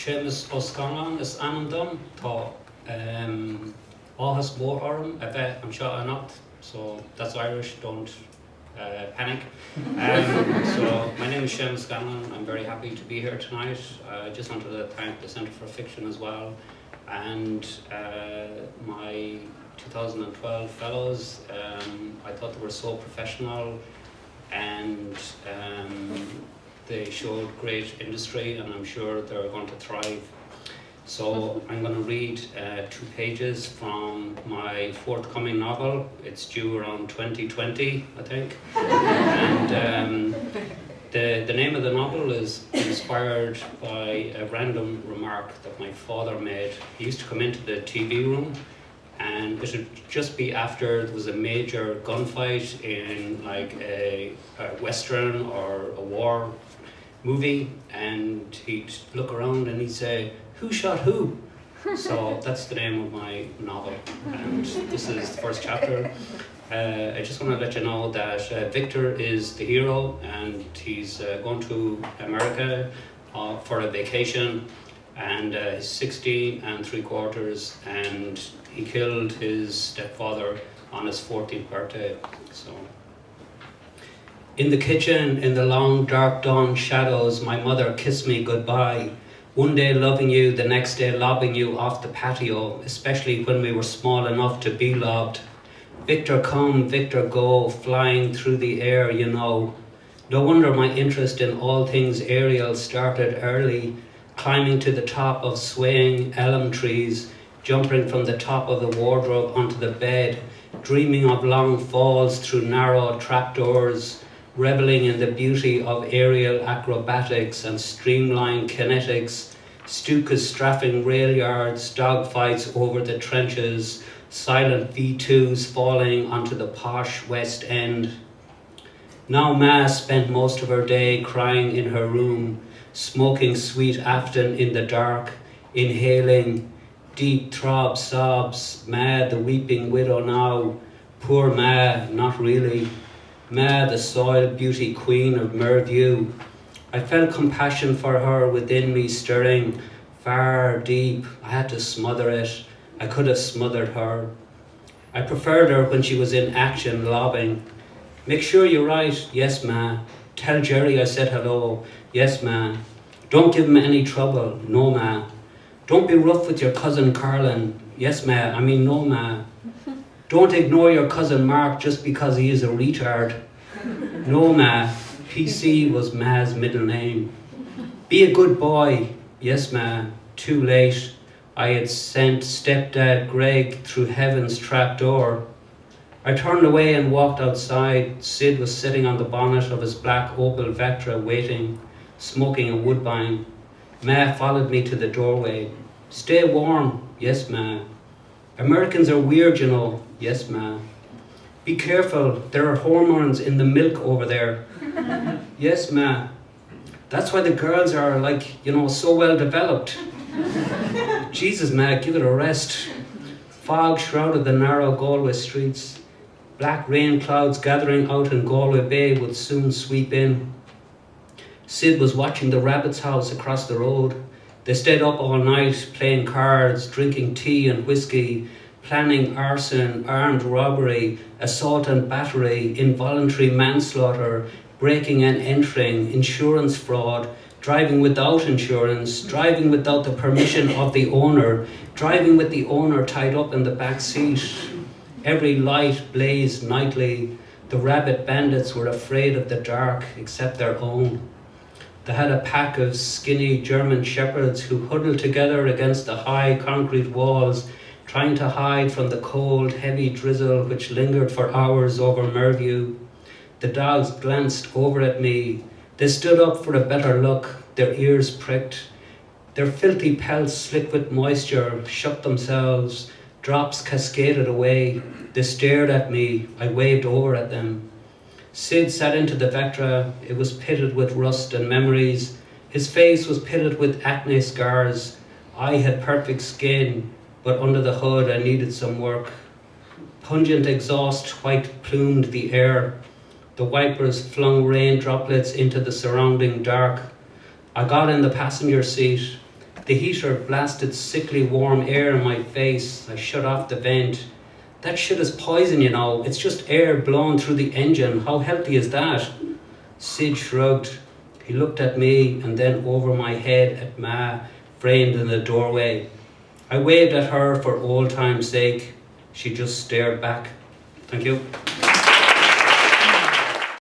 Seamus Scanlon is anandam tá áthas mór orm a bheith an seo anocht, so that's Irish, don't panic. So my name is Seamus Scanlon. I'm very happy to be here tonight. I just wanted to thank the Centre for Fiction as well, and my 2012 fellows. I thought they were so professional, and they showed great industry, and I'm sure they're going to thrive. So I'm going to read 2 pages from my forthcoming novel. It's due around 2020, I think. And the name of the novel is inspired by a random remark that my father made. He used to come into the TV room, and it would just be after there was a major gunfight in like a Western or a war movie, and he'd look around and he'd say, "Who shot who?" So that's the name of my novel, and this is the first chapter. I just want to let you know that Victor is the hero, and he's going to America for a vacation, and he's 16 3/4, and he killed his stepfather on his 14th birthday. So, in the kitchen, in the long dark dawn shadows, my mother kissed me goodbye. One day loving you, the next day lobbing you off the patio, especially when we were small enough to be lobbed. Victor come, Victor go, flying through the air, you know. No wonder my interest in all things aerial started early, climbing to the top of swaying elm trees, jumping from the top of the wardrobe onto the bed, dreaming of long falls through narrow trapdoors, reveling in the beauty of aerial acrobatics and streamlined kinetics, Stuka's straffing rail yards, dogfights over the trenches, silent V2s falling onto the posh West End. Now Ma spent most of her day crying in her room, smoking sweet Afton in the dark, inhaling deep throb sobs. Ma, the weeping widow now. Poor Ma, not really. Ma, the soiled beauty queen of Merview. I felt compassion for her within me stirring, far deep. I had to smother it. I could have smothered her. I preferred her when she was in action, lobbing. Make sure you're right. Yes, Ma. Tell Jerry I said hello. Yes, Ma. Don't give him any trouble. No, Ma. Don't be rough with your cousin Carlin. Yes, Ma. I mean, no, Ma. Don't ignore your cousin Mark just because he is a retard. No, Ma. PC was Ma's middle name. Be a good boy. Yes, Ma. Too late. I had sent stepdad Greg through heaven's trapdoor. I turned away and walked outside. Sid was sitting on the bonnet of his black Opel Vectra waiting, smoking a woodbine. Ma followed me to the doorway. Stay warm. Yes, Ma. Americans are weird, you know. Yes, Ma. Be careful. There are hormones in the milk over there. Yes, Ma. That's why the girls are like, you know, so well developed. Jesus, Ma, give it a rest. Fog shrouded the narrow Galway streets. Black rain clouds gathering out in Galway Bay would soon sweep in. Sid was watching the Rabbit's house across the road. They stayed up all night, playing cards, drinking tea and whiskey, planning arson, armed robbery, assault and battery, involuntary manslaughter, breaking and entering, insurance fraud, driving without insurance, driving without the permission of the owner, driving with the owner tied up in the back seat. Every light blazed nightly. The rabbit bandits were afraid of the dark, except their own. They had a pack of skinny German shepherds who huddled together against the high concrete walls, trying to hide from the cold, heavy drizzle which lingered for hours over Merview. The dogs glanced over at me. They stood up for a better look, their ears pricked. Their filthy pelts slick with moisture, shook themselves, drops cascaded away. They stared at me. I waved over at them. Sid sat into the Vectra. It was pitted with rust and memories. His face was pitted with acne scars. I had perfect skin, but under the hood I needed some work. Pungent exhaust white plumed the air. The wipers flung rain droplets into the surrounding dark. I got in the passenger seat. The heater blasted sickly warm air in my face. I shut off the vent. That shit is poison, you know. It's just air blown through the engine. How healthy is that? Sid shrugged. He looked at me and then over my head at Ma, framed in the doorway. I waved at her for old time's sake. She just stared back. Thank you.